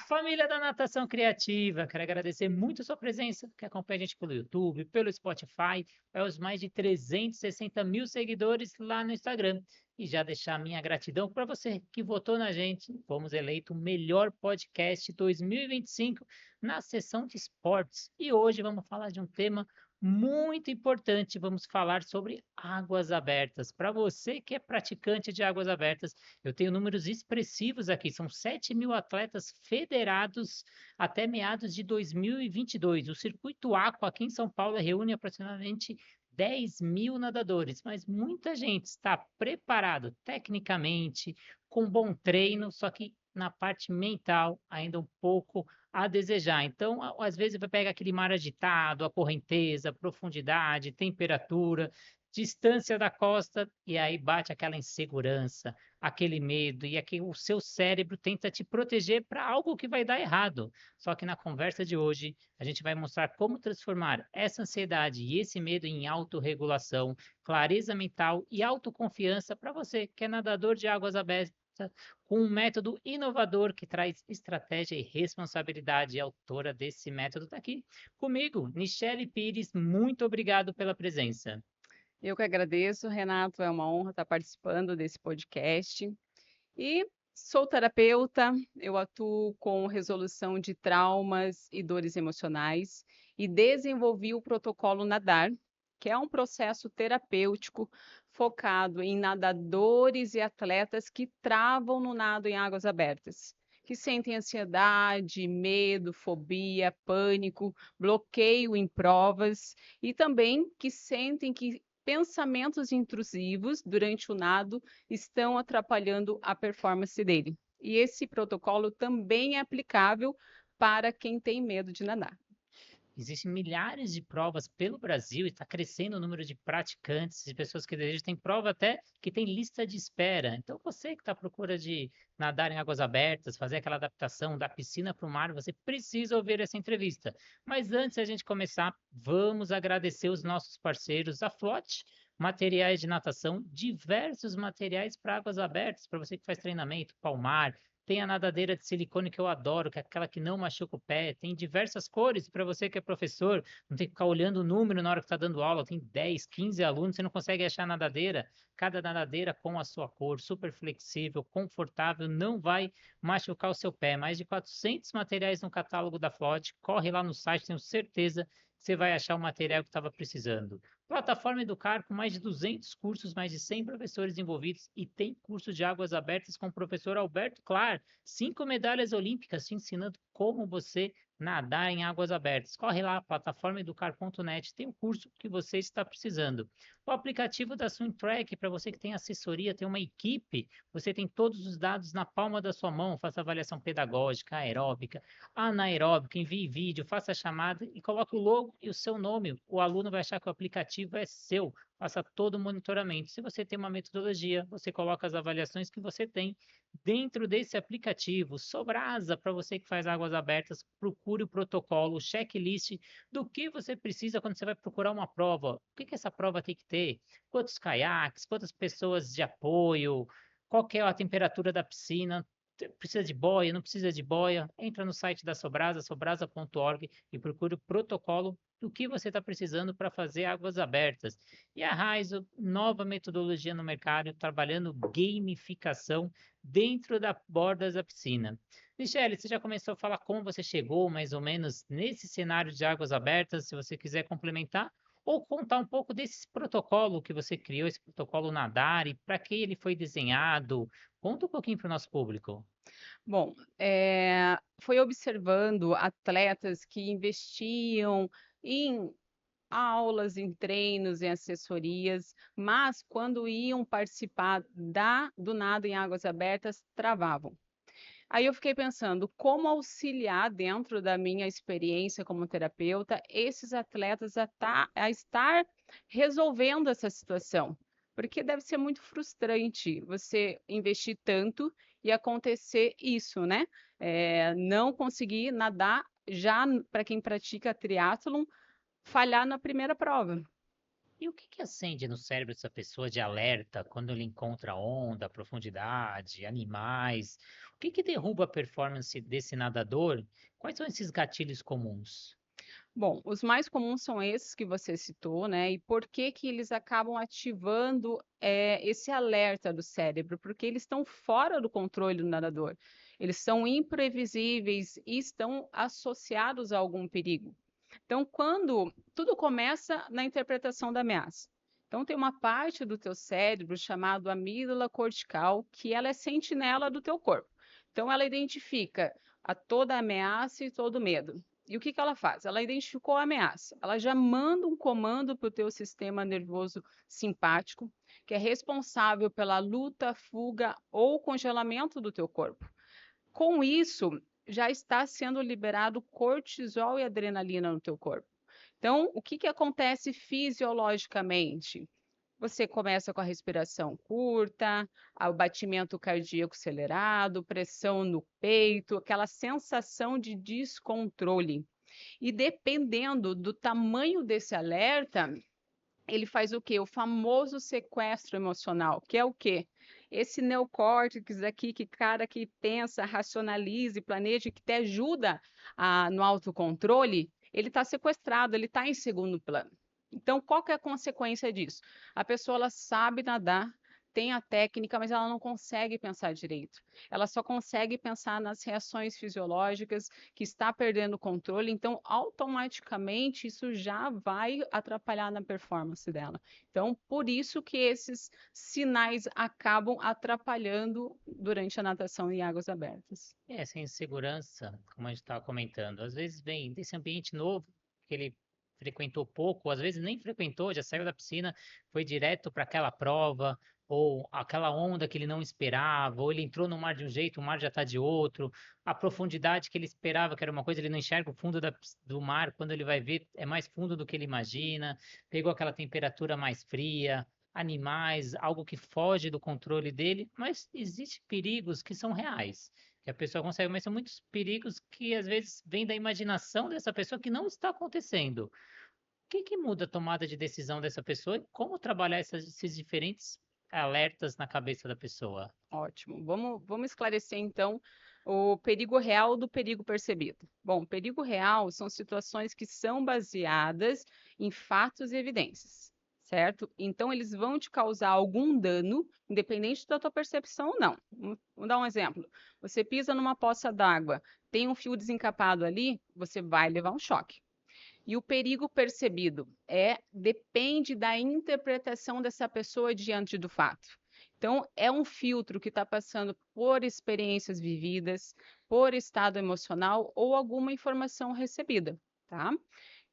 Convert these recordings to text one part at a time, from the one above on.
Família da Natação Criativa, quero agradecer muito a sua presença, que acompanha a gente pelo YouTube, pelo Spotify, aos mais de 360 mil seguidores lá no Instagram. E já deixar a minha gratidão para você que votou na gente. Fomos eleito o melhor podcast 2025 na seção de esportes. E hoje vamos falar de um tema muito importante. Vamos falar sobre águas abertas. Para você que é praticante de águas abertas, eu tenho números expressivos aqui, são 7.000 atletas federados até meados de 2022. O Circuito Aqua aqui em São Paulo reúne aproximadamente 10.000 nadadores, mas muita gente está preparado tecnicamente, com bom treino, só que na parte mental ainda um pouco a desejar. Então, às vezes vai pegar aquele mar agitado, a correnteza, profundidade, temperatura, distância da costa, e aí bate aquela insegurança, aquele medo, e aqui o seu cérebro tenta te proteger para algo que vai dar errado. Só que na conversa de hoje, a gente vai mostrar como transformar essa ansiedade e esse medo em autorregulação, clareza mental e autoconfiança para você que é nadador de águas abertas, com um método inovador que traz estratégia e responsabilidade. E a autora desse método está aqui comigo, Nichelle Pires. Muito obrigado pela presença. Eu que agradeço, Renato, é uma honra estar participando desse podcast. E sou terapeuta, eu atuo com resolução de traumas e dores emocionais e desenvolvi o protocolo Nadar, que é um processo terapêutico focado em nadadores e atletas que travam no nado em águas abertas, que sentem ansiedade, medo, fobia, pânico, bloqueio em provas e também que sentem que pensamentos intrusivos durante o nado estão atrapalhando a performance dele. E esse protocolo também é aplicável para quem tem medo de nadar. Existem milhares de provas pelo Brasil e está crescendo o número de praticantes, de pessoas que desejam. Tem prova até que tem lista de espera. Então, você que está à procura de nadar em águas abertas, fazer aquela adaptação da piscina para o mar, você precisa ouvir essa entrevista. Mas antes de a gente começar, vamos agradecer os nossos parceiros, a Flote, materiais de natação, diversos materiais para águas abertas, para você que faz treinamento, palmar, tem a nadadeira de silicone que eu adoro, que é aquela que não machuca o pé. Tem diversas cores para você que é professor, não tem que ficar olhando o número na hora que está dando aula. Tem 10, 15 alunos, você não consegue achar a nadadeira. Cada nadadeira com a sua cor, super flexível, confortável, não vai machucar o seu pé. Mais de 400 materiais no catálogo da Flote. Corre lá no site, tenho certeza que você vai achar o material que estava precisando. Plataforma Educar, com mais de 200 cursos, mais de 100 professores envolvidos, e tem curso de águas abertas com o professor Alberto Clar, 5 medalhas olímpicas te ensinando como você nadar em águas abertas. Corre lá, plataformaeducar.net, tem o curso que você está precisando. O aplicativo da SwimTrack, para você que tem assessoria, tem uma equipe, você tem todos os dados na palma da sua mão, faça avaliação pedagógica, aeróbica, anaeróbica, envie vídeo, faça chamada e coloque o logo e o seu nome. O aluno vai achar que o aplicativo é seu. Faça todo o monitoramento. Se você tem uma metodologia, você coloca as avaliações que você tem dentro desse aplicativo. Sobrasa, para você que faz águas abertas, procure o protocolo, o checklist do que você precisa quando você vai procurar uma prova. O que essa prova tem que ter? Quantos caiaques, quantas pessoas de apoio, qual que é a temperatura da piscina, precisa de boia, não precisa de boia, entra no site da Sobrasa, sobrasa.org, e procura o protocolo do que você está precisando para fazer águas abertas. E a Raizo, nova metodologia no mercado, trabalhando gamificação dentro da bordas da piscina. Michele, você já começou a falar como você chegou mais ou menos nesse cenário de águas abertas, se você quiser complementar, ou contar um pouco desse protocolo que você criou, esse protocolo Nadar, e para que ele foi desenhado. Conta um pouquinho para o nosso público. Bom, foi observando atletas que investiam em aulas, em treinos, em assessorias, mas quando iam participar do nado em águas abertas, travavam. Aí eu fiquei pensando, como auxiliar dentro da minha experiência como terapeuta, esses atletas a estar resolvendo essa situação. Porque deve ser muito frustrante você investir tanto e acontecer isso, né? Não conseguir nadar já para quem pratica triatlon, falhar na primeira prova. E o que que acende no cérebro dessa pessoa de alerta quando ele encontra onda, profundidade, animais? O que que derruba a performance desse nadador? Quais são esses gatilhos comuns? Bom, os mais comuns são esses que você citou, né? E por que que eles acabam ativando esse alerta do cérebro? Porque eles estão fora do controle do nadador. Eles são imprevisíveis e estão associados a algum perigo. Então, quando tudo começa na interpretação da ameaça. Então, tem uma parte do teu cérebro chamado amígdala cortical, que ela é sentinela do teu corpo. Então, ela identifica a toda ameaça e todo medo. E o que que ela faz? Ela identificou a ameaça. Ela já manda um comando para o teu sistema nervoso simpático, que é responsável pela luta, fuga ou congelamento do teu corpo. Com isso, já está sendo liberado cortisol e adrenalina no teu corpo. Então, o que que acontece fisiologicamente? Você começa com a respiração curta, o batimento cardíaco acelerado, pressão no peito, aquela sensação de descontrole. E dependendo do tamanho desse alerta, ele faz o quê? O famoso sequestro emocional, que é o quê? Esse neocórtex aqui, que cara que pensa, racionaliza e planeja, que te ajuda no autocontrole, ele está sequestrado, ele está em segundo plano. Então, qual que é a consequência disso? A pessoa ela sabe nadar, tem a técnica, mas ela não consegue pensar direito. Ela só consegue pensar nas reações fisiológicas, que está perdendo o controle, então automaticamente isso já vai atrapalhar na performance dela. Então, por isso que esses sinais acabam atrapalhando durante a natação em águas abertas. Essa insegurança, como a gente estava comentando, às vezes vem desse ambiente novo que ele frequentou pouco, ou às vezes nem frequentou, já saiu da piscina, foi direto para aquela prova, ou aquela onda que ele não esperava, ou ele entrou no mar de um jeito, o mar já está de outro, a profundidade que ele esperava que era uma coisa, ele não enxerga o fundo do mar, quando ele vai ver é mais fundo do que ele imagina, pegou aquela temperatura mais fria, animais, algo que foge do controle dele, mas existem perigos que são reais que a pessoa consegue, mas são muitos perigos que às vezes vêm da imaginação dessa pessoa que não está acontecendo. O que que muda a tomada de decisão dessa pessoa e como trabalhar esses diferentes alertas na cabeça da pessoa? Ótimo. Vamos esclarecer então o perigo real do perigo percebido. Bom, perigo real são situações que são baseadas em fatos e evidências, certo? Então, eles vão te causar algum dano, independente da tua percepção ou não. Vamos dar um exemplo. Você pisa numa poça d'água, tem um fio desencapado ali, você vai levar um choque. E o perigo percebido depende da interpretação dessa pessoa diante do fato. Então, é um filtro que está passando por experiências vividas, por estado emocional ou alguma informação recebida, tá?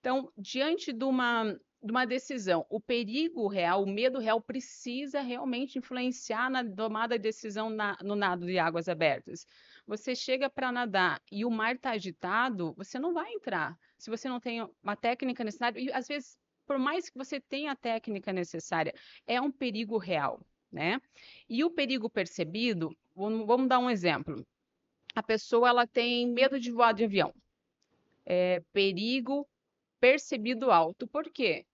Então, diante de uma decisão, o perigo real, o medo real precisa realmente influenciar na tomada de decisão no nado de águas abertas. Você chega para nadar e o mar está agitado, você não vai entrar. Se você não tem uma técnica necessária, e às vezes, por mais que você tenha a técnica necessária, é um perigo real, né? E o perigo percebido, vamos dar um exemplo. A pessoa ela tem medo de voar de avião. Perigo percebido alto. Por quê?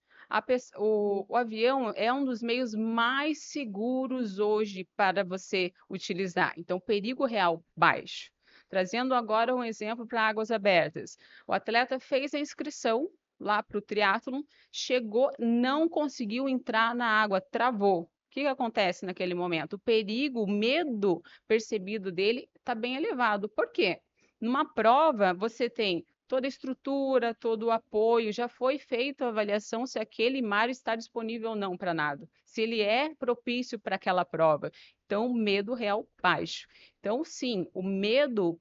O avião é um dos meios mais seguros hoje para você utilizar. Então, perigo real baixo. Trazendo agora um exemplo para águas abertas. O atleta fez a inscrição lá para o triatlon, chegou, não conseguiu entrar na água, travou. O que que acontece naquele momento? O perigo, o medo percebido dele está bem elevado. Por quê? Numa prova, você tem toda a estrutura, todo o apoio, já foi feita a avaliação se aquele mar está disponível ou não para nada, se ele é propício para aquela prova. Então, medo real baixo. Então, sim, o medo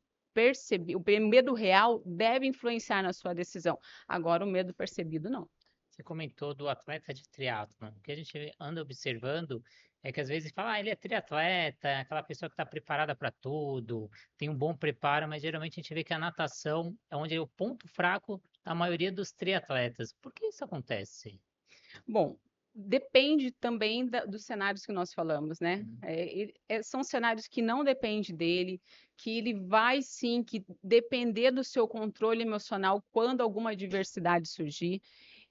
real deve influenciar na sua decisão. Agora, o medo percebido não. Você comentou do atleta de triatlon. O que a gente anda observando é que às vezes fala, ele é triatleta, é aquela pessoa que está preparada para tudo, tem um bom preparo, mas geralmente a gente vê que a natação é onde é o ponto fraco da maioria dos triatletas. Por que isso acontece? Bom, depende também dos cenários que nós falamos, né? Hum. São cenários que não dependem dele, que ele vai sim que depender do seu controle emocional quando alguma adversidade surgir.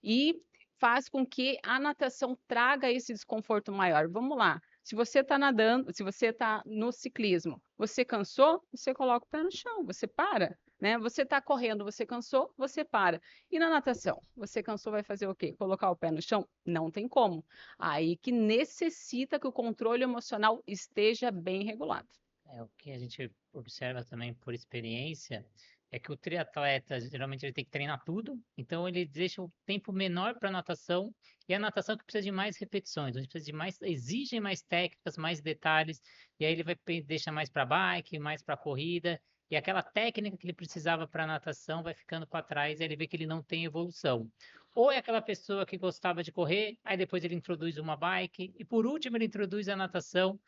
E faz com que a natação traga esse desconforto maior. Vamos lá. Se você está nadando, se você está no ciclismo, você cansou, você coloca o pé no chão, você para, né? Você está correndo, você cansou, você para. E na natação, você cansou, vai fazer o quê? Colocar o pé no chão? Não tem como. Aí que necessita que o controle emocional esteja bem regulado. O que a gente observa também por experiência é que o triatleta, geralmente, ele tem que treinar tudo, então ele deixa o tempo menor para natação, e a natação que precisa de mais repetições, onde precisa de mais, exige mais técnicas, mais detalhes, e aí ele vai deixa mais para bike, mais para corrida, e aquela técnica que ele precisava para natação vai ficando para trás, e aí ele vê que ele não tem evolução. Ou é aquela pessoa que gostava de correr, aí depois ele introduz uma bike, e por último ele introduz a natação,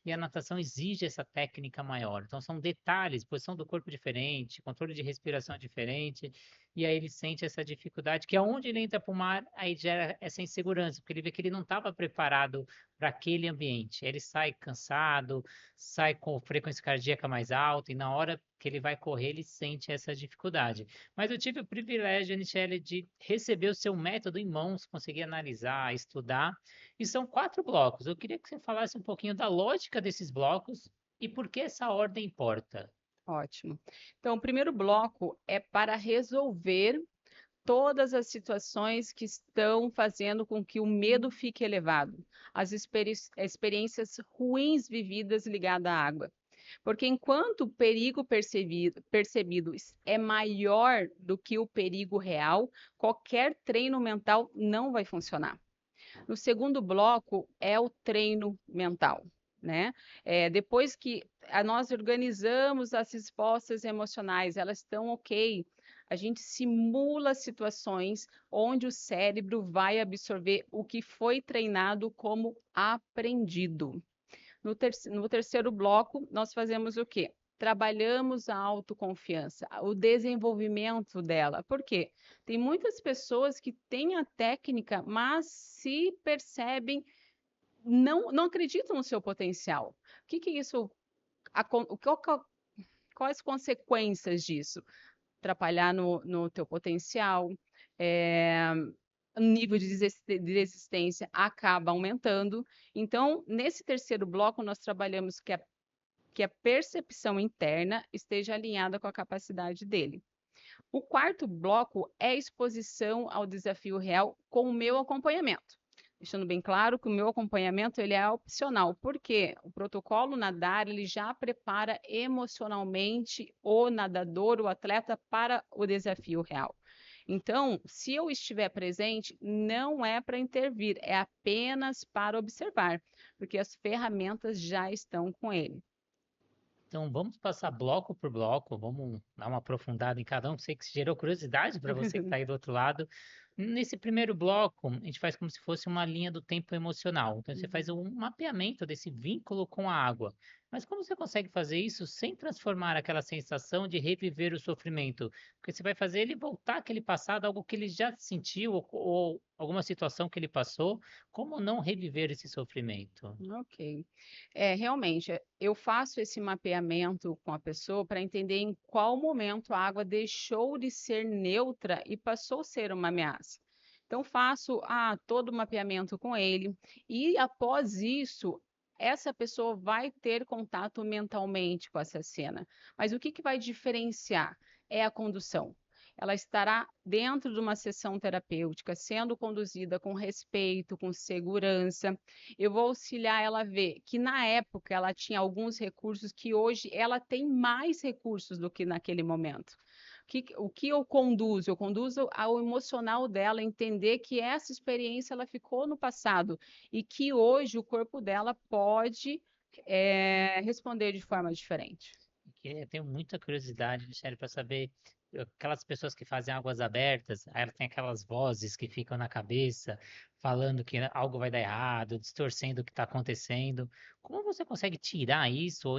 e a natação exige essa técnica maior. Então, são detalhes, posição do corpo diferente, controle de respiração diferente, e aí ele sente essa dificuldade, que aonde ele entra para o mar, aí gera essa insegurança, porque ele vê que ele não estava preparado para aquele ambiente. Ele sai cansado, sai com frequência cardíaca mais alta, e na hora que ele vai correr, ele sente essa dificuldade. Mas eu tive o privilégio, Michele, de receber o seu método em mãos, conseguir analisar, estudar, e são 4 blocos. Eu queria que você falasse um pouquinho da lógica desses blocos e por que essa ordem importa. Ótimo. Então, o primeiro bloco é para resolver todas as situações que estão fazendo com que o medo fique elevado, as experiências ruins vividas ligadas à água. Porque enquanto o perigo percebido é maior do que o perigo real, qualquer treino mental não vai funcionar. No segundo bloco é o treino mental, né? Depois que nós organizamos as respostas emocionais, elas estão ok, a gente simula situações onde o cérebro vai absorver o que foi treinado como aprendido. No terceiro bloco, nós fazemos o quê? Trabalhamos a autoconfiança, o desenvolvimento dela. Por quê? Tem muitas pessoas que têm a técnica, mas se percebem, não acreditam no seu potencial. O que isso, quais consequências disso? Atrapalhar no teu potencial, o nível de resistência acaba aumentando. Então, nesse terceiro bloco, nós trabalhamos que a percepção interna esteja alinhada com a capacidade dele. O quarto bloco é a exposição ao desafio real com o meu acompanhamento. Deixando bem claro que o meu acompanhamento ele é opcional, porque o protocolo nadar ele já prepara emocionalmente o nadador, o atleta para o desafio real. Então, se eu estiver presente, não é para intervir, é apenas para observar, porque as ferramentas já estão com ele. Então, vamos passar bloco por bloco, vamos dar uma aprofundada em cada um. Sei que gerou curiosidade para você que está aí do outro lado. Nesse primeiro bloco, a gente faz como se fosse uma linha do tempo emocional. Então, você faz um mapeamento desse vínculo com a água. Mas como você consegue fazer isso sem transformar aquela sensação de reviver o sofrimento? Porque você vai fazer ele voltar àquele passado, algo que ele já sentiu, ou alguma situação que ele passou. Como não reviver esse sofrimento? Ok. Realmente, eu faço esse mapeamento com a pessoa para entender em qual momento a água deixou de ser neutra e passou a ser uma ameaça. Então, faço todo o mapeamento com ele, e após isso, essa pessoa vai ter contato mentalmente com essa cena. Mas o que vai diferenciar? É a condução. Ela estará dentro de uma sessão terapêutica, sendo conduzida com respeito, com segurança. Eu vou auxiliar ela a ver que na época ela tinha alguns recursos que hoje ela tem mais recursos do que naquele momento. O que eu conduzo? Eu conduzo ao emocional dela, entender que essa experiência ela ficou no passado e que hoje o corpo dela pode responder de forma diferente. Eu tenho muita curiosidade, Michele, para saber aquelas pessoas que fazem águas abertas, aí ela tem aquelas vozes que ficam na cabeça, falando que algo vai dar errado, distorcendo o que está acontecendo. Como você consegue tirar isso ou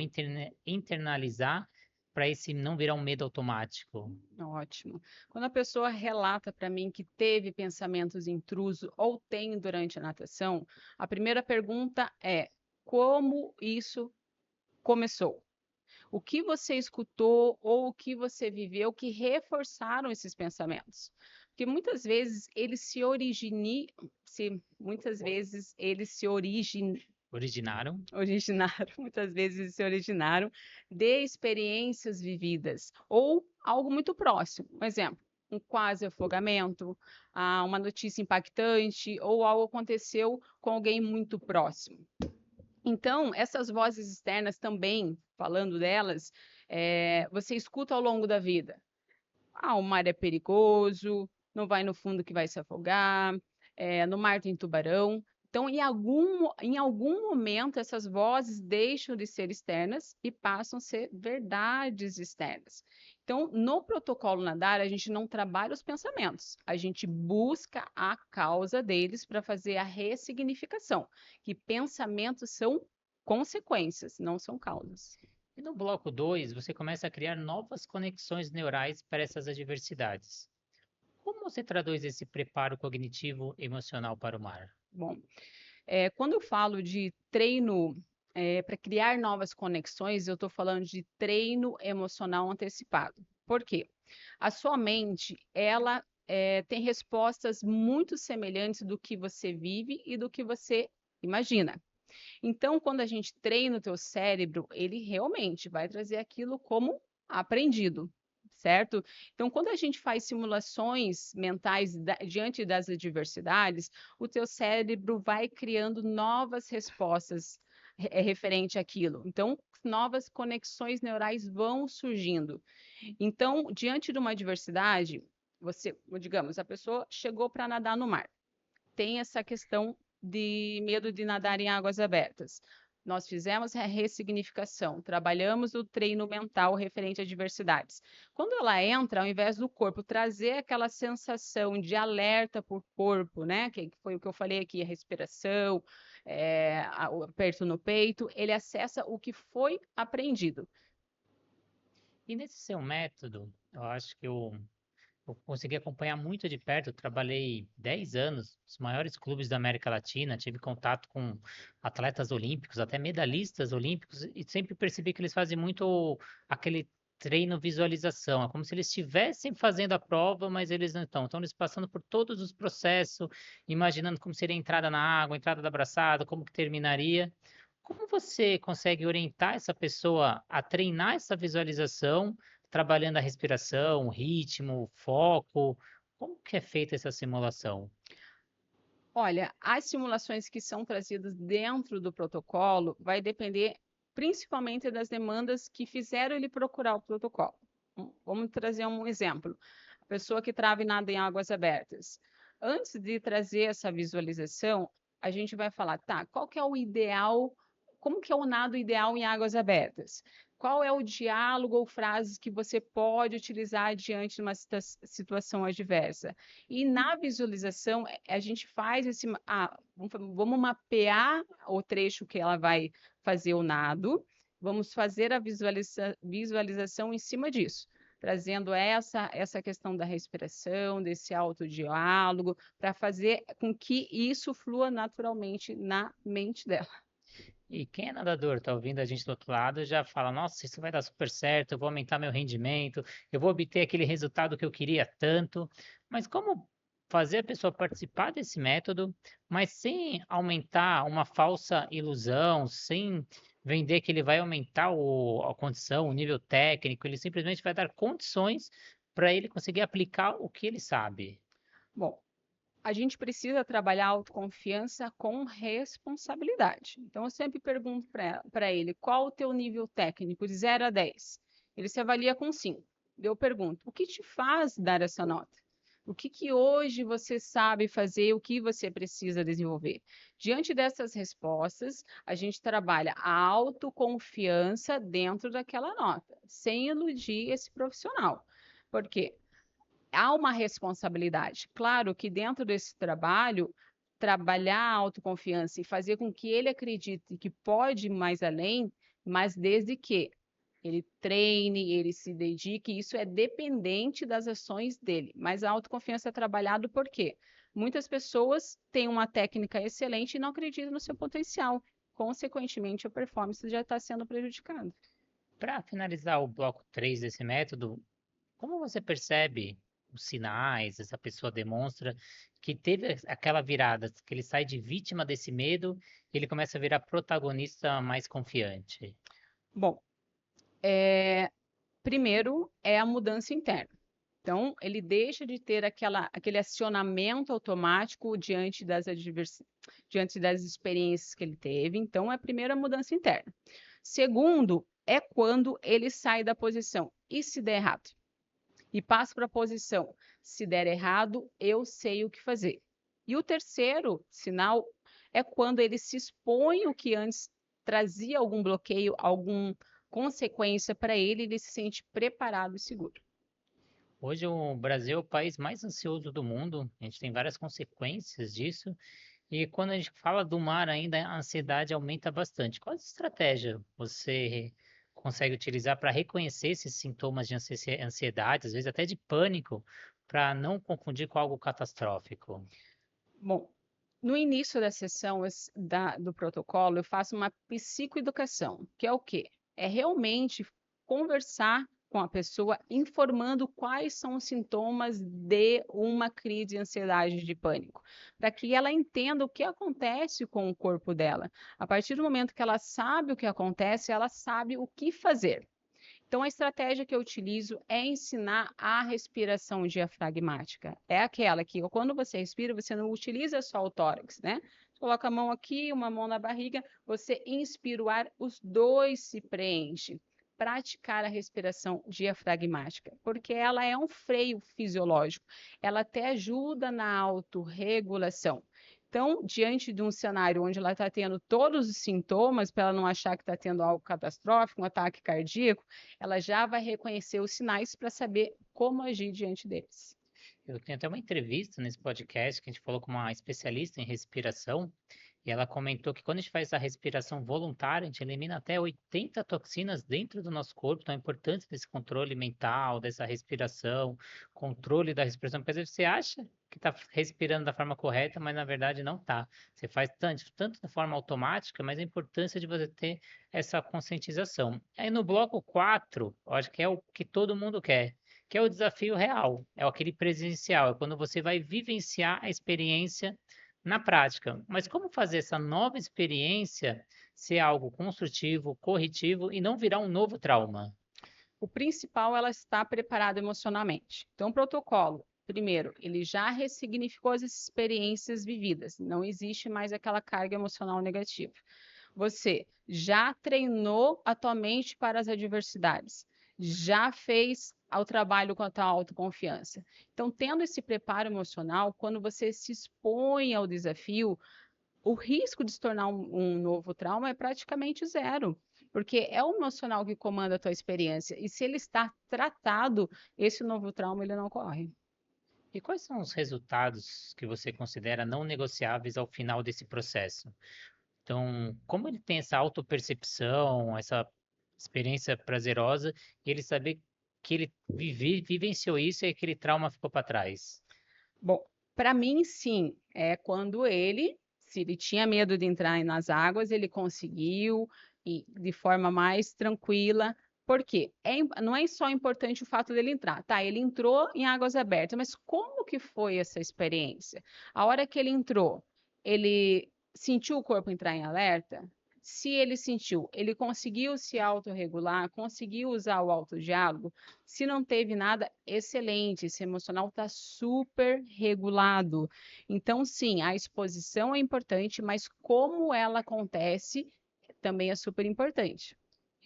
internalizar para esse não virar um medo automático? Ótimo. Quando a pessoa relata para mim que teve pensamentos intrusos ou tem durante a natação, a primeira pergunta é: como isso começou? O que você escutou ou o que você viveu que reforçaram esses pensamentos? Porque muitas vezes eles se origini se muitas vezes eles se Originaram. originaram, muitas vezes se originaram de experiências vividas ou algo muito próximo. Um exemplo, um quase afogamento, uma notícia impactante ou algo aconteceu com alguém muito próximo. Então, essas vozes externas também, falando delas, você escuta ao longo da vida. O mar é perigoso, não vai no fundo que vai se afogar, no mar tem tubarão. Então, em algum momento, essas vozes deixam de ser externas e passam a ser verdades externas. Então, no protocolo Nadar, a gente não trabalha os pensamentos, a gente busca a causa deles para fazer a ressignificação, que pensamentos são consequências, não são causas. E no bloco 2, você começa a criar novas conexões neurais para essas adversidades. Como você traduz esse preparo cognitivo emocional para o mar? Bom, quando eu falo de treino para criar novas conexões, eu estou falando de treino emocional antecipado. Por quê? A sua mente, ela tem respostas muito semelhantes do que você vive e do que você imagina. Então, quando a gente treina o teu cérebro, ele realmente vai trazer aquilo como aprendido, certo? Então, quando a gente faz simulações mentais diante das adversidades, o teu cérebro vai criando novas respostas referente àquilo. Então, novas conexões neurais vão surgindo. Então, diante de uma adversidade, digamos, a pessoa chegou para nadar no mar, tem essa questão de medo de nadar em águas abertas. Nós fizemos a ressignificação, trabalhamos o treino mental referente a diversidades. Quando ela entra, ao invés do corpo trazer aquela sensação de alerta por corpo, né, que foi o que eu falei aqui, a respiração, o aperto no peito, ele acessa o que foi aprendido. E nesse seu método, eu acho que eu consegui acompanhar muito de perto. Eu trabalhei 10 anos nos maiores clubes da América Latina, tive contato com atletas olímpicos, até medalhistas olímpicos, e sempre percebi que eles fazem muito aquele treino visualização. É como se eles estivessem fazendo a prova, mas eles não estão. Então, eles passando por todos os processos, imaginando como seria a entrada na água, a entrada da braçada, como que terminaria. Como você consegue orientar essa pessoa a treinar essa visualização, trabalhando a respiração, o ritmo, o foco? Como que é feita essa simulação? Olha, as simulações que são trazidas dentro do protocolo vai depender principalmente das demandas que fizeram ele procurar o protocolo. Vamos trazer um exemplo. A pessoa que trava e nada em águas abertas. Antes de trazer essa visualização, a gente vai falar, tá, qual que é o ideal, como que é o nado ideal em águas abertas? Qual é o diálogo ou frases que você pode utilizar diante de uma situação adversa? E na visualização, a gente faz vamos mapear o trecho que ela vai fazer o nado, vamos fazer a visualização em cima disso, trazendo essa questão da respiração, desse autodiálogo, para fazer com que isso flua naturalmente na mente dela. E quem é nadador, tá ouvindo a gente do outro lado, já fala: Nossa, isso vai dar super certo, eu vou aumentar meu rendimento, eu vou obter aquele resultado que eu queria tanto. Mas como fazer a pessoa participar desse método, mas sem aumentar uma falsa ilusão, sem vender que ele vai aumentar a condição, o nível técnico, ele simplesmente vai dar condições para ele conseguir aplicar o que ele sabe. Bom, a gente precisa trabalhar a autoconfiança com responsabilidade. Então, eu sempre pergunto para ele, qual o teu nível técnico de 0 a 10? Ele se avalia com 5. Eu pergunto, o que te faz dar essa nota? O que hoje você sabe fazer, o que você precisa desenvolver? Diante dessas respostas, a gente trabalha a autoconfiança dentro daquela nota, sem iludir esse profissional. Por quê? Há uma responsabilidade. Claro que dentro desse trabalho, trabalhar a autoconfiança e fazer com que ele acredite que pode ir mais além, mas desde que ele treine, ele se dedique, isso é dependente das ações dele. Mas a autoconfiança é trabalhado por quê? Muitas pessoas têm uma técnica excelente e não acreditam no seu potencial. Consequentemente, a performance já está sendo prejudicada. Para finalizar o bloco 3 desse método, como você percebe os sinais, essa pessoa demonstra que teve aquela virada, que ele sai de vítima desse medo, e ele começa a virar protagonista mais confiante? Bom, primeiro é a mudança interna. Então, ele deixa de ter aquele acionamento automático diante das experiências que ele teve. Então, é a primeira mudança interna. Segundo, é quando ele sai da posição. E se der errado? E passa para a posição. Se der errado, eu sei o que fazer. E o terceiro sinal é quando ele se expõe o que antes trazia algum bloqueio, alguma consequência para ele, ele se sente preparado e seguro. Hoje o Brasil é o país mais ansioso do mundo, a gente tem várias consequências disso, e quando a gente fala do mar ainda, a ansiedade aumenta bastante. Qual estratégia você consegue utilizar para reconhecer esses sintomas de ansiedade, às vezes até de pânico, para não confundir com algo catastrófico? Bom, no início da sessão do protocolo, eu faço uma psicoeducação, que é o quê? É realmente conversar com a pessoa, informando quais são os sintomas de uma crise de ansiedade de pânico, para que ela entenda o que acontece com o corpo dela. A partir do momento que ela sabe o que acontece, ela sabe o que fazer. Então, a estratégia que eu utilizo é ensinar a respiração diafragmática. É aquela que, quando você respira, você não utiliza só o tórax, né? Você coloca a mão aqui, uma mão na barriga, você inspira o ar, os dois se preenchem. Praticar a respiração diafragmática, porque ela é um freio fisiológico, ela até ajuda na autorregulação. Então, diante de um cenário onde ela está tendo todos os sintomas, para ela não achar que está tendo algo catastrófico, um ataque cardíaco, ela já vai reconhecer os sinais para saber como agir diante deles. Eu tenho até uma entrevista nesse podcast que a gente falou com uma especialista em respiração, e ela comentou que quando a gente faz a respiração voluntária, a gente elimina até 80 toxinas dentro do nosso corpo. Então, a importância desse controle mental, dessa respiração, controle da respiração, porque às vezes você acha que está respirando da forma correta, mas na verdade não está. Você faz tanto de forma automática, mas a importância de você ter essa conscientização. Aí no bloco 4, eu acho que é o que todo mundo quer, que é o desafio real, é aquele presencial, é quando você vai vivenciar a experiência na prática. Mas como fazer essa nova experiência ser algo construtivo, corretivo e não virar um novo trauma? O principal, ela está preparada emocionalmente. Então, o protocolo, primeiro, ele já ressignificou as experiências vividas, não existe mais aquela carga emocional negativa. Você já treinou a tua mente para as adversidades, já fez o trabalho com a tua autoconfiança. Então, tendo esse preparo emocional, quando você se expõe ao desafio, o risco de se tornar um novo trauma é praticamente zero, porque é o emocional que comanda a tua experiência. E se ele está tratado, esse novo trauma ele não ocorre. E quais são os resultados que você considera não negociáveis ao final desse processo? Então, como ele tem essa autopercepção, essa experiência prazerosa, e ele saber que ele vivenciou isso e aquele trauma ficou para trás? Bom, para mim, sim, é quando ele, se ele tinha medo de entrar nas águas, ele conseguiu e de forma mais tranquila. Por quê? Não é só importante o fato dele entrar, tá? Ele entrou em águas abertas, mas como que foi essa experiência? A hora que ele entrou, ele sentiu o corpo entrar em alerta? Se ele sentiu, ele conseguiu se autorregular, conseguiu usar o autodiálogo? Se não teve nada, excelente, esse emocional está super regulado. Então, sim, a exposição é importante, mas como ela acontece também é super importante.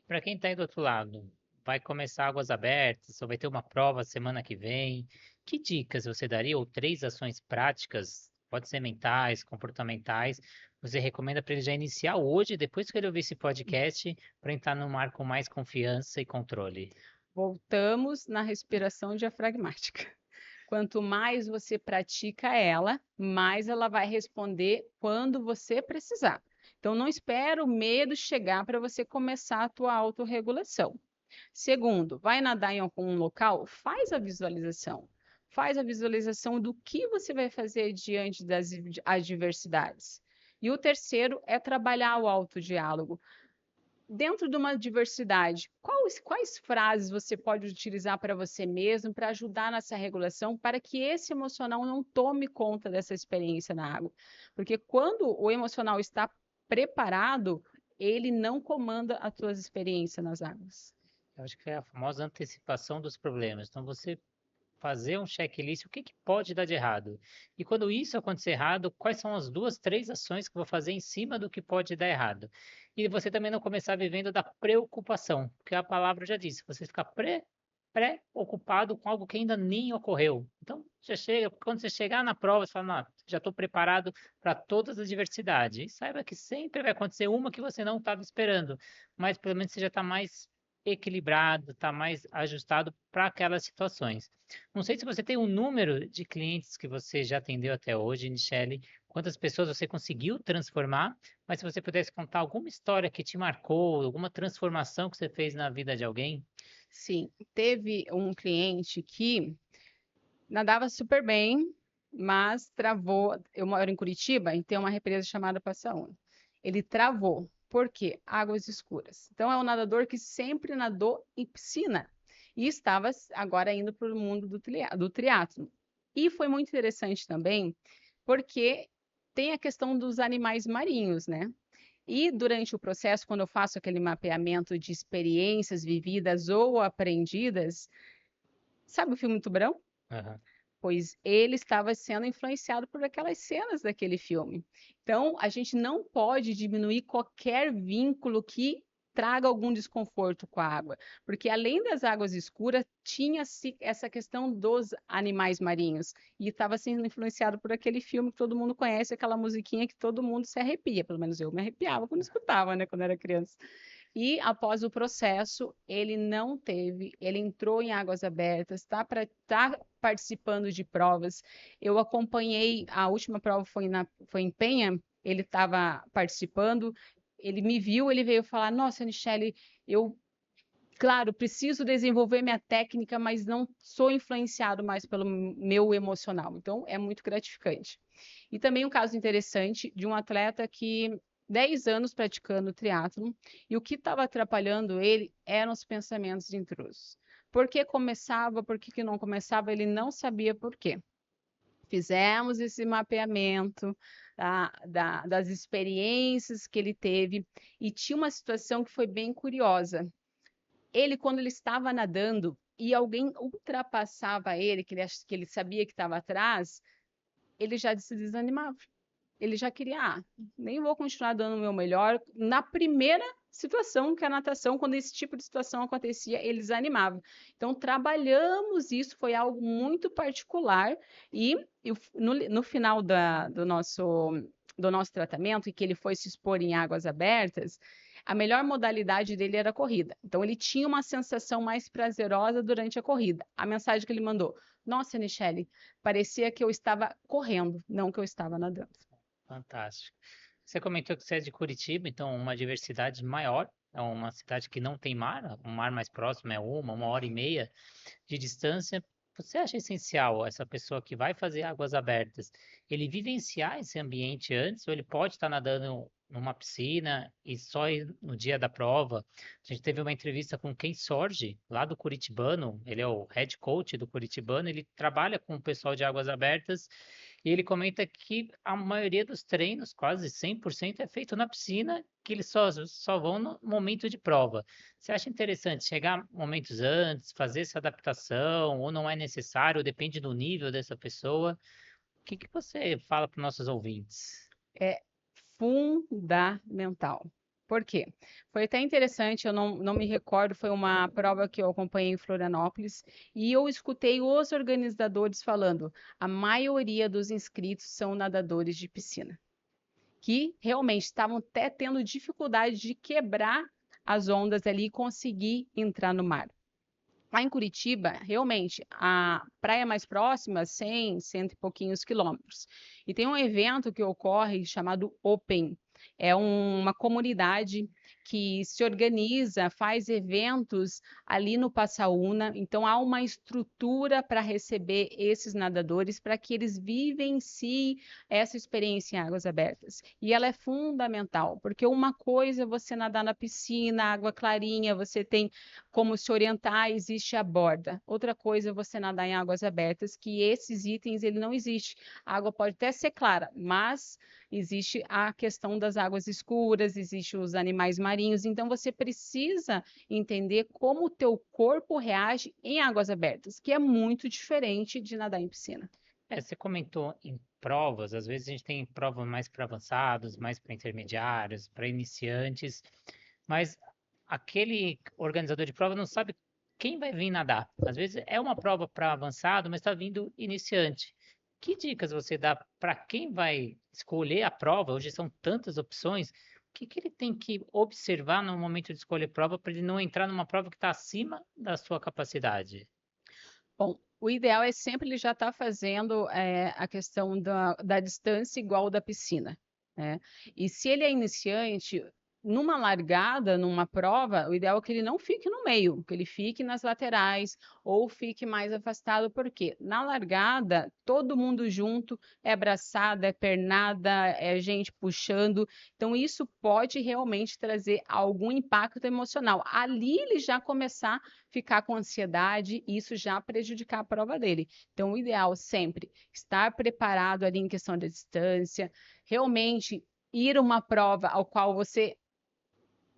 Para quem está aí do outro lado, vai começar águas abertas, só vai ter uma prova semana que vem. Que dicas você daria, ou três ações práticas, pode ser mentais, comportamentais, você recomenda para ele já iniciar hoje, depois que ele ouvir esse podcast, para entrar no mar com mais confiança e controle? Voltamos na respiração diafragmática. Quanto mais você pratica ela, mais ela vai responder quando você precisar. Então, não espera o medo chegar para você começar a tua autorregulação. Segundo, vai nadar em algum local? Faz a visualização. Faz a visualização do que você vai fazer diante das adversidades. E o terceiro é trabalhar o autodiálogo. dentro de uma diversidade, quais frases você pode utilizar para você mesmo para ajudar nessa regulação, para que esse emocional não tome conta dessa experiência na água? Porque quando o emocional está preparado, ele não comanda as suas experiências nas águas. Eu acho que é a famosa antecipação dos problemas. Então, você fazer um checklist, o que que pode dar de errado? E quando isso acontecer errado, quais são as 2, 3 ações que eu vou fazer em cima do que pode dar errado? E você também não começar vivendo da preocupação, porque a palavra já disse, você fica pré-ocupado com algo que ainda nem ocorreu. Então, já chega, quando você chegar na prova, você fala, não, já estou preparado para todas as diversidades. E saiba que sempre vai acontecer uma que você não estava esperando, mas pelo menos você já está mais equilibrado, está mais ajustado para aquelas situações. Não sei se você tem um número de clientes que você já atendeu até hoje, Michele, quantas pessoas você conseguiu transformar, mas se você pudesse contar alguma história que te marcou, alguma transformação que você fez na vida de alguém. Sim, teve um cliente que nadava super bem, mas travou. Eu moro em Curitiba e tem uma represa chamada Passaúna. Ele travou. Por quê? Águas escuras. Então, é um nadador que sempre nadou em piscina e estava agora indo para o mundo do triatlo. E foi muito interessante também, porque tem a questão dos animais marinhos, né? E durante o processo, quando eu faço aquele mapeamento de experiências vividas ou aprendidas, sabe o filme Tubarão? Aham. Pois ele estava sendo influenciado por aquelas cenas daquele filme. Então, a gente não pode diminuir qualquer vínculo que traga algum desconforto com a água, porque além das águas escuras, tinha-se essa questão dos animais marinhos, e estava sendo influenciado por aquele filme que todo mundo conhece, aquela musiquinha que todo mundo se arrepia, pelo menos eu me arrepiava quando escutava, né, quando era criança. E após o processo, ele não teve, ele entrou em águas abertas, tá participando de provas. Eu acompanhei, a última prova foi em Penha, ele estava participando, ele me viu, ele veio falar: Nossa, Michele, eu, claro, preciso desenvolver minha técnica, mas não sou influenciado mais pelo meu emocional. Então, é muito gratificante. E também um caso interessante de um atleta que 10 anos praticando triatlo e o que estava atrapalhando ele eram os pensamentos intrusos. Por que começava, por que não começava, ele não sabia por quê. Fizemos esse mapeamento das experiências que ele teve e tinha uma situação que foi bem curiosa. Ele, quando ele estava nadando e alguém ultrapassava ele, que ele sabia que estava atrás, ele já se desanimava. Ele já queria, nem vou continuar dando o meu melhor. Na primeira situação, que é a natação, quando esse tipo de situação acontecia, ele desanimava. Então, trabalhamos isso, foi algo muito particular, e no final do nosso tratamento, e que ele foi se expor em águas abertas, a melhor modalidade dele era a corrida. Então, ele tinha uma sensação mais prazerosa durante a corrida. A mensagem que ele mandou: Nossa, Michele, parecia que eu estava correndo, não que eu estava nadando. Fantástico. Você comentou que você é de Curitiba, então uma diversidade maior, é uma cidade que não tem mar, o mar mais próximo é 1 hora e meia de distância. Você acha essencial essa pessoa que vai fazer águas abertas, ele vivenciar esse ambiente antes, ou ele pode estar nadando numa piscina e só ir no dia da prova? A gente teve uma entrevista com o Ken Sorge, lá do Curitibano, ele é o head coach do Curitibano, ele trabalha com o pessoal de águas abertas e ele comenta que a maioria dos treinos, quase 100%, é feito na piscina, que eles só vão no momento de prova. Você acha interessante chegar momentos antes, fazer essa adaptação, ou não é necessário, depende do nível dessa pessoa? O que que você fala para os nossos ouvintes? É fundamental. Por quê? Foi até interessante, eu não me recordo, foi uma prova que eu acompanhei em Florianópolis, e eu escutei os organizadores falando: a maioria dos inscritos são nadadores de piscina, que realmente estavam até tendo dificuldade de quebrar as ondas ali e conseguir entrar no mar. Lá em Curitiba, realmente, a praia mais próxima, 100, cento e pouquinhos quilômetros. E tem um evento que ocorre chamado Open. É uma comunidade que se organiza, faz eventos ali no Passaúna, então há uma estrutura para receber esses nadadores, para que eles vivenciem essa experiência em águas abertas. E ela é fundamental, porque uma coisa é você nadar na piscina, água clarinha, você tem como se orientar, existe a borda. Outra coisa é você nadar em águas abertas, que esses itens ele não existe. A água pode até ser clara, mas existe a questão das águas escuras, existe os animais marinhos, então você precisa entender como o teu corpo reage em águas abertas, que é muito diferente de nadar em piscina. Você comentou em provas, às vezes a gente tem provas mais para avançados, mais para intermediários, para iniciantes, mas aquele organizador de prova não sabe quem vai vir nadar. Às vezes é uma prova para avançado, mas está vindo iniciante. Que dicas você dá para quem vai escolher a prova? Hoje são tantas opções. O que que ele tem que observar no momento de escolher prova para ele não entrar numa prova que está acima da sua capacidade? Bom, o ideal é sempre ele já estar fazendo a questão da distância igual da piscina, né? E se ele é iniciante, numa largada, numa prova, o ideal é que ele não fique no meio, que ele fique nas laterais ou fique mais afastado, porque na largada, todo mundo junto, é abraçada, é pernada, é gente puxando, então isso pode realmente trazer algum impacto emocional. Ali ele já começar ficar com ansiedade e isso já prejudicar a prova dele. Então, o ideal sempre estar preparado ali em questão da distância, realmente ir a uma prova ao qual você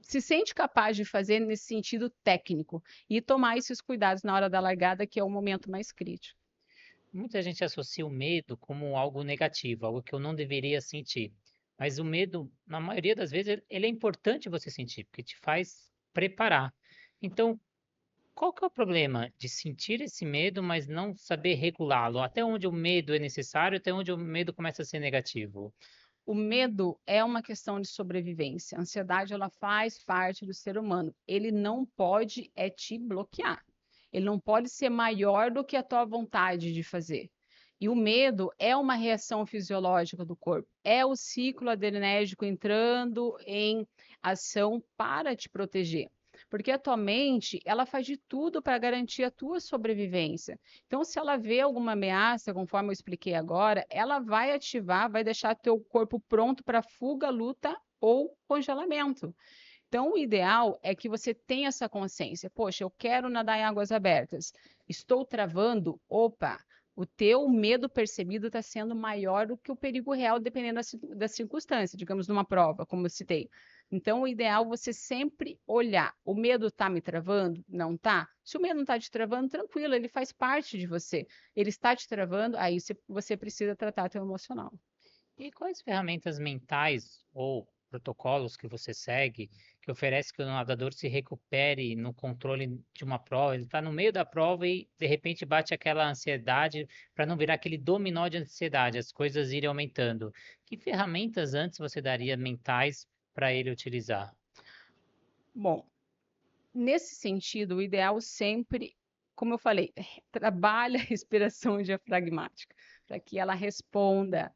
se sente capaz de fazer nesse sentido técnico e tomar esses cuidados na hora da largada, que é o momento mais crítico. Muita gente associa o medo como algo negativo, algo que eu não deveria sentir. Mas o medo, na maioria das vezes, ele é importante você sentir, porque te faz preparar. Então, qual que é o problema de sentir esse medo, mas não saber regulá-lo? Até onde o medo é necessário, até onde o medo começa a ser negativo? O medo é uma questão de sobrevivência. A ansiedade, ela faz parte do ser humano. Ele não pode te bloquear. Ele não pode ser maior do que a tua vontade de fazer. E o medo é uma reação fisiológica do corpo. É o ciclo adrenérgico entrando em ação para te proteger. Porque a tua mente, ela faz de tudo para garantir a tua sobrevivência. Então, se ela vê alguma ameaça, conforme eu expliquei agora, ela vai ativar, vai deixar teu corpo pronto para fuga, luta ou congelamento. Então, o ideal é que você tenha essa consciência. Poxa, eu quero nadar em águas abertas. Estou travando? Opa, o teu medo percebido está sendo maior do que o perigo real, dependendo da circunstância, digamos, numa prova, como eu citei. Então, o ideal é você sempre olhar. O medo está me travando? Não está? Se o medo não está te travando, tranquilo, ele faz parte de você. Ele está te travando, aí você precisa tratar teu emocional. E quais ferramentas mentais ou protocolos que você segue que oferece que o nadador se recupere no controle de uma prova? Ele está no meio da prova e de repente bate aquela ansiedade para não virar aquele dominó de ansiedade, as coisas irem aumentando. Que ferramentas antes você daria mentais para ele utilizar? Bom, nesse sentido, o ideal sempre, como eu falei, trabalha a respiração diafragmática, para que ela responda,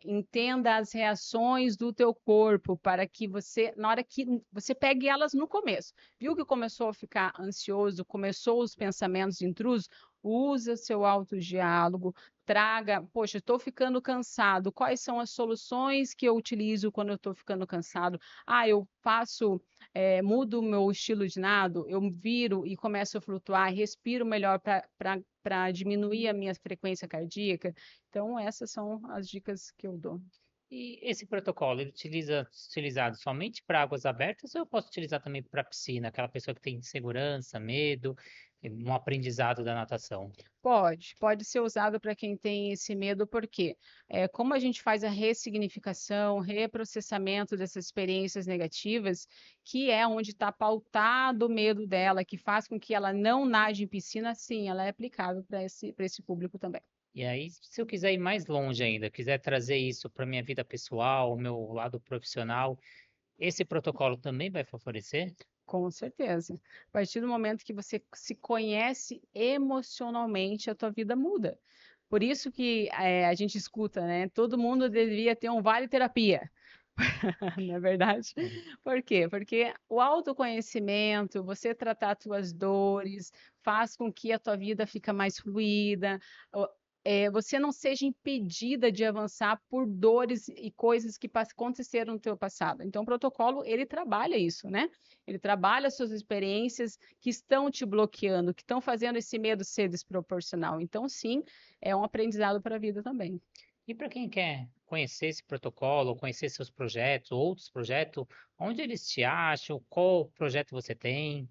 entenda as reações do teu corpo, para que você, na hora que você pegue elas no começo, viu que começou a ficar ansioso, começou os pensamentos intrusos, usa seu autodiálogo, traga, poxa, estou ficando cansado, quais são as soluções que eu utilizo quando eu estou ficando cansado? Ah, eu faço mudo o meu estilo de nado, eu viro e começo a flutuar, respiro melhor para diminuir a minha frequência cardíaca. Então, essas são as dicas que eu dou. E esse protocolo, ele utilizado somente para águas abertas ou eu posso utilizar também para piscina, aquela pessoa que tem insegurança, medo, no aprendizado da natação? Pode ser usado para quem tem esse medo, porque como a gente faz a ressignificação, reprocessamento dessas experiências negativas, que é onde está pautado o medo dela, que faz com que ela não nade em piscina, sim, ela é aplicável para esse público também. E aí, se eu quiser ir mais longe ainda, quiser trazer isso para minha vida pessoal, meu lado profissional, esse protocolo também vai favorecer? Com certeza. A partir do momento que você se conhece emocionalmente, a tua vida muda. Por isso que a gente escuta, né? Todo mundo deveria ter um vale terapia, não é verdade? Uhum. Por quê? Porque o autoconhecimento, você tratar as tuas dores, faz com que a tua vida fica mais fluida, você não seja impedida de avançar por dores e coisas que aconteceram no teu passado. Então, o protocolo, ele trabalha isso, né? Ele trabalha as suas experiências que estão te bloqueando, que estão fazendo esse medo ser desproporcional. Então, sim, é um aprendizado para a vida também. E para quem quer conhecer esse protocolo, conhecer seus projetos, outros projetos, onde eles te acham? Qual projeto você tem?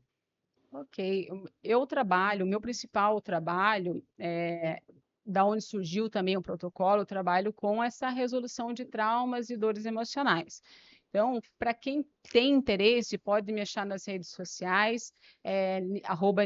Ok, eu trabalho, o meu principal trabalho, da onde surgiu também o protocolo, eu trabalho com essa resolução de traumas e dores emocionais. Então, para quem tem interesse, pode me achar nas redes sociais,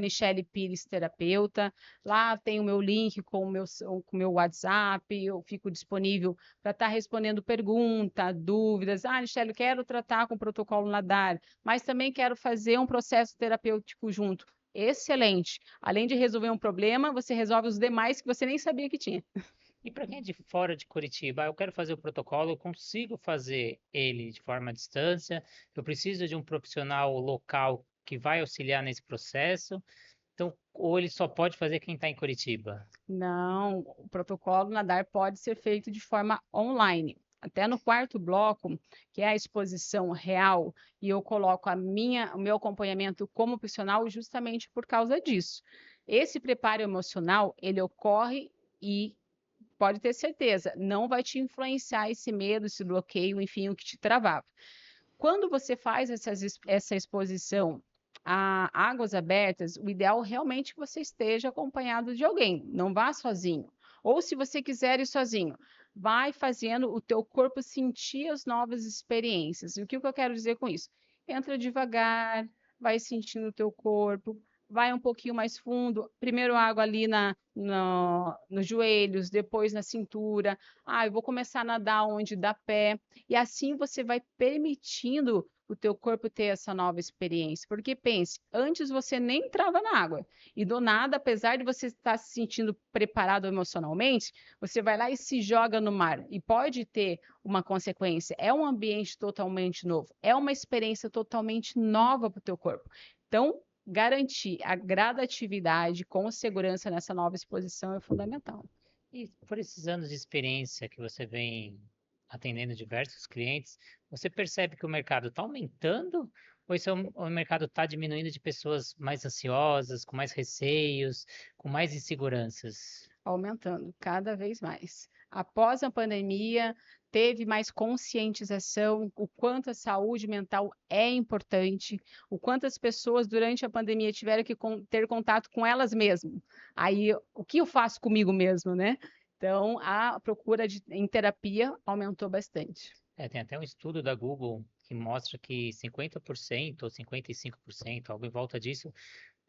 @Nichele Pires Terapeuta. Lá tem o meu link com o meu WhatsApp, eu fico disponível para estar respondendo perguntas, dúvidas. Ah, Nichele, eu quero tratar com o protocolo Nadar, mas também quero fazer um processo terapêutico junto. Excelente. Além de resolver um problema, você resolve os demais que você nem sabia que tinha. E para quem é de fora de Curitiba, eu quero fazer o protocolo, eu consigo fazer ele de forma à distância, eu preciso de um profissional local que vai auxiliar nesse processo, então, ou ele só pode fazer quem está em Curitiba? Não, o protocolo Nadar pode ser feito de forma online. Até no quarto bloco, que é a exposição real, e eu coloco o meu acompanhamento como profissional justamente por causa disso. Esse preparo emocional, ele ocorre e pode ter certeza, não vai te influenciar esse medo, esse bloqueio, enfim, o que te travava. Quando você faz essa exposição a águas abertas, o ideal realmente é que você esteja acompanhado de alguém, não vá sozinho. Ou se você quiser ir sozinho, vai fazendo o teu corpo sentir as novas experiências. E o que eu quero dizer com isso? Entra devagar, vai sentindo o teu corpo, vai um pouquinho mais fundo. Primeiro água ali nos joelhos, depois na cintura. Ah, eu vou começar a nadar onde dá pé. E assim você vai permitindo o teu corpo ter essa nova experiência. Porque pense, antes você nem entrava na água. E do nada, apesar de você estar se sentindo preparado emocionalmente, você vai lá e se joga no mar. E pode ter uma consequência. É um ambiente totalmente novo. É uma experiência totalmente nova para o teu corpo. Então, garantir a gradatividade com segurança nessa nova exposição é fundamental. E por esses anos de experiência que você vem atendendo diversos clientes, você percebe que o mercado está aumentando ou o mercado está diminuindo de pessoas mais ansiosas, com mais receios, com mais inseguranças? Aumentando cada vez mais. Após a pandemia, teve mais conscientização, o quanto a saúde mental é importante, o quanto as pessoas durante a pandemia tiveram que ter contato com elas mesmas. Aí, o que eu faço comigo mesmo, né? Então, a procura em terapia aumentou bastante. Tem até um estudo da Google que mostra que 50% ou 55%, algo em volta disso,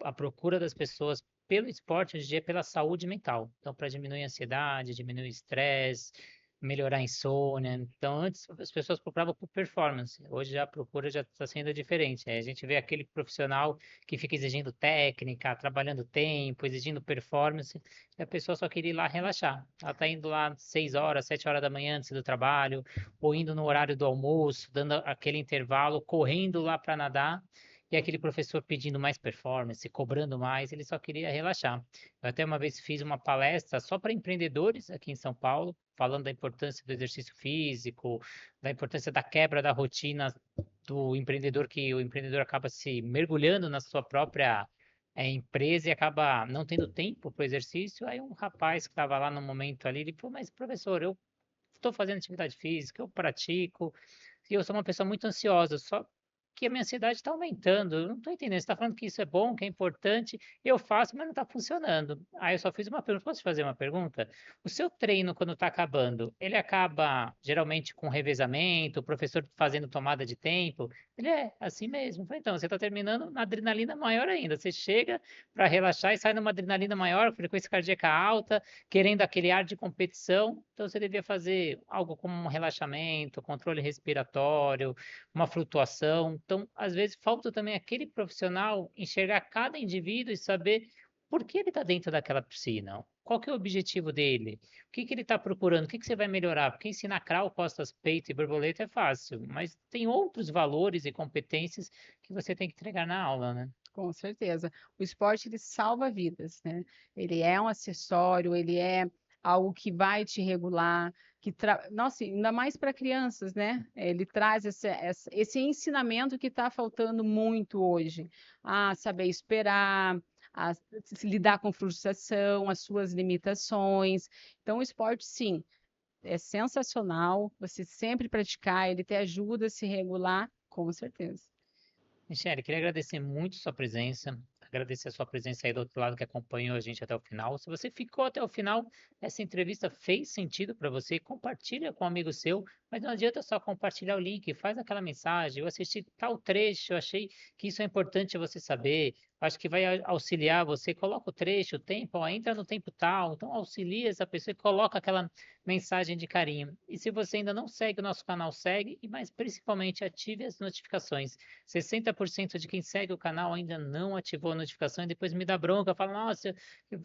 a procura das pessoas pelo esporte hoje em dia é pela saúde mental. Então, para diminuir a ansiedade, diminuir o estresse, melhorar a insônia. Então, antes as pessoas procuravam por performance. Hoje já a procura já está sendo diferente. Aí a gente vê aquele profissional que fica exigindo técnica, trabalhando tempo, exigindo performance, e a pessoa só queria ir lá relaxar. Ela está indo lá 6 horas, 7 horas da manhã antes do trabalho, ou indo no horário do almoço, dando aquele intervalo, correndo lá para nadar e aquele professor pedindo mais performance, cobrando mais, ele só queria relaxar. Eu até uma vez fiz uma palestra só para empreendedores aqui em São Paulo, falando da importância do exercício físico, da importância da quebra da rotina do empreendedor, que o empreendedor acaba se mergulhando na sua própria empresa e acaba não tendo tempo para o exercício. Aí um rapaz que estava lá no momento ali, ele falou, mas professor, eu estou fazendo atividade física, eu pratico, e eu sou uma pessoa muito ansiosa, só que a minha ansiedade está aumentando. Eu não estou entendendo. Você está falando que isso é bom, que é importante, eu faço, mas não está funcionando. Aí eu só fiz uma pergunta. Posso te fazer uma pergunta? O seu treino, quando está acabando, ele acaba geralmente com revezamento, o professor fazendo tomada de tempo? Ele é assim mesmo. Eu falei, então, você está terminando na adrenalina maior ainda. Você chega para relaxar e sai numa adrenalina maior, frequência cardíaca alta, querendo aquele ar de competição. Então, você devia fazer algo como um relaxamento, controle respiratório, uma flutuação. Então, às vezes, falta também aquele profissional enxergar cada indivíduo e saber por que ele está dentro daquela piscina. qual que é o objetivo dele? O que que ele está procurando? O que que você vai melhorar? Porque ensinar crawl, costas, peito e borboleta é fácil, mas tem outros valores e competências que você tem que entregar na aula, né? Com certeza. O esporte ele salva vidas, né? Ele é um acessório, ele é algo que vai te regular, nossa, ainda mais para crianças, né? Ele traz esse ensinamento que está faltando muito hoje. A saber esperar, a lidar com frustração, as suas limitações. Então, o esporte, sim, é sensacional. Você sempre praticar, ele te ajuda a se regular, com certeza. Michele, queria agradecer muito sua presença, agradecer a sua presença aí do outro lado que acompanhou a gente até o final. Se você ficou até o final, essa entrevista fez sentido para você, compartilha com um amigo seu, mas não adianta só compartilhar o link, faz aquela mensagem, eu assisti tal trecho, eu achei que isso é importante você saber, acho que vai auxiliar você, coloca o trecho, o tempo, ó, entra no tempo tal, então auxilia essa pessoa e coloca aquela mensagem de carinho. E se você ainda não segue o nosso canal, segue, e mais principalmente ative as notificações. 60% de quem segue o canal ainda não ativou a notificação e depois me dá bronca, fala, nossa,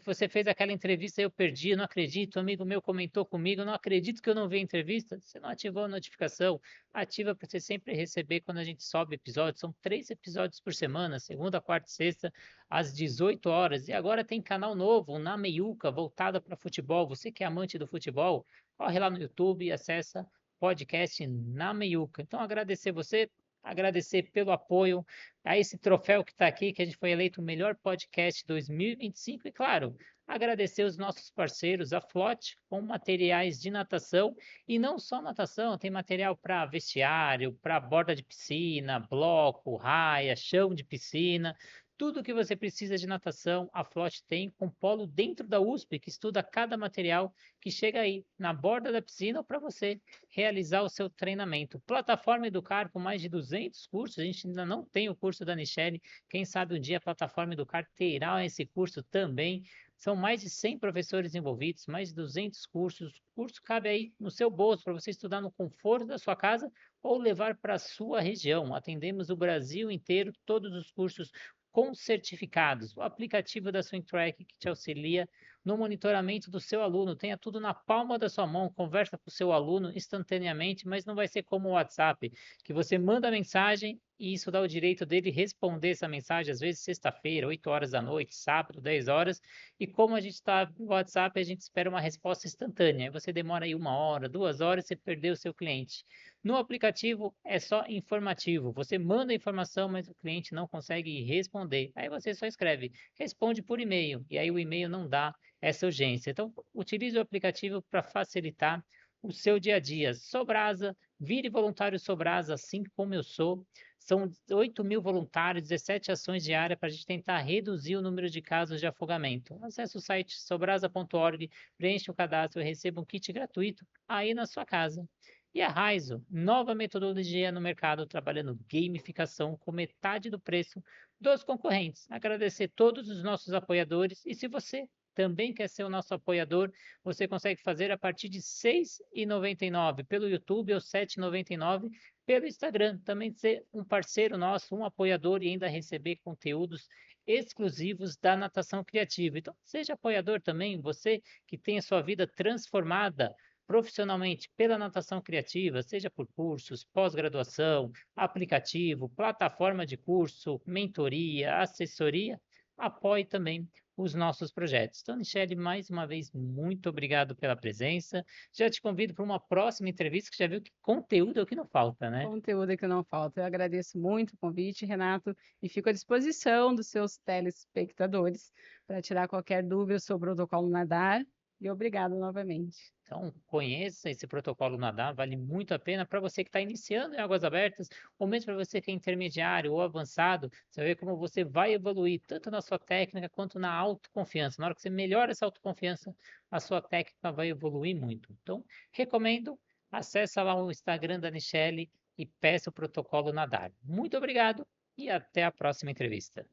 você fez aquela entrevista e eu perdi, eu não acredito, um amigo meu comentou comigo, eu não acredito que eu não vi a entrevista. Você não ativou a notificação, ativa para você sempre receber quando a gente sobe episódios, são 3 episódios por semana, segunda, quarta e sexta, às 18 horas. E agora tem canal novo, o Na Meiuca, voltado para futebol. Você que é amante do futebol, corre lá no YouTube e acessa podcast Na Meiuca. Então agradecer você, agradecer pelo apoio a esse troféu que está aqui, que a gente foi eleito o melhor podcast 2025 e, claro, agradecer os nossos parceiros, a Flot, com materiais de natação e não só natação, tem material para vestiário, para borda de piscina, bloco, raia, chão de piscina, tudo que você precisa de natação, a Flot tem com polo dentro da USP, que estuda cada material que chega aí na borda da piscina para você realizar o seu treinamento. Plataforma Educar com mais de 200 cursos, a gente ainda não tem o curso da Nichelle, quem sabe um dia a Plataforma Educar terá esse curso também. São mais de 100 professores envolvidos, mais de 200 cursos. O curso cabe aí no seu bolso para você estudar no conforto da sua casa ou levar para a sua região. Atendemos o Brasil inteiro, todos os cursos com certificados. O aplicativo da SwimTrack que te auxilia no monitoramento do seu aluno. Tenha tudo na palma da sua mão, conversa com o seu aluno instantaneamente, mas não vai ser como o WhatsApp, que você manda a mensagem e isso dá o direito dele responder essa mensagem, às vezes sexta-feira, 8 horas da noite, sábado, 10 horas, e como a gente está no WhatsApp, a gente espera uma resposta instantânea. Aí você demora aí 1 hora, 2 horas, você perdeu o seu cliente. No aplicativo é só informativo. Você manda a informação, mas o cliente não consegue responder. Aí você só escreve, responde por e-mail. E aí o e-mail não dá essa urgência. Então, utilize o aplicativo para facilitar o seu dia a dia. Sobrasa, vire voluntário Sobrasa, assim como eu sou. São 8.000 voluntários, 17 ações diárias para a gente tentar reduzir o número de casos de afogamento. Acesse o site sobrasa.org, preencha o cadastro e receba um kit gratuito aí na sua casa. E a Raizo, nova metodologia no mercado, trabalhando gamificação com metade do preço dos concorrentes. Agradecer todos os nossos apoiadores e se você também quer ser o nosso apoiador, você consegue fazer a partir de R$ 6,99 pelo YouTube ou R$ 7,99 pelo Instagram. Também ser um parceiro nosso, um apoiador e ainda receber conteúdos exclusivos da natação criativa. Então, seja apoiador também, você que tem a sua vida transformada profissionalmente pela natação criativa, seja por cursos, pós-graduação, aplicativo, plataforma de curso, mentoria, assessoria, apoie também os nossos projetos. Então, Michele, mais uma vez, muito obrigado pela presença. Já te convido para uma próxima entrevista, que já viu que conteúdo é o que não falta, né? Conteúdo é que não falta. Eu agradeço muito o convite, Renato, e fico à disposição dos seus telespectadores para tirar qualquer dúvida sobre o protocolo nadar. E obrigado novamente. Então, conheça esse protocolo nadar, vale muito a pena para você que está iniciando em águas abertas, ou mesmo para você que é intermediário ou avançado, você vai ver como você vai evoluir tanto na sua técnica quanto na autoconfiança. Na hora que você melhora essa autoconfiança, a sua técnica vai evoluir muito. Então, recomendo, acessa lá o Instagram da Nichelle e peça o protocolo nadar. Muito obrigado e até a próxima entrevista.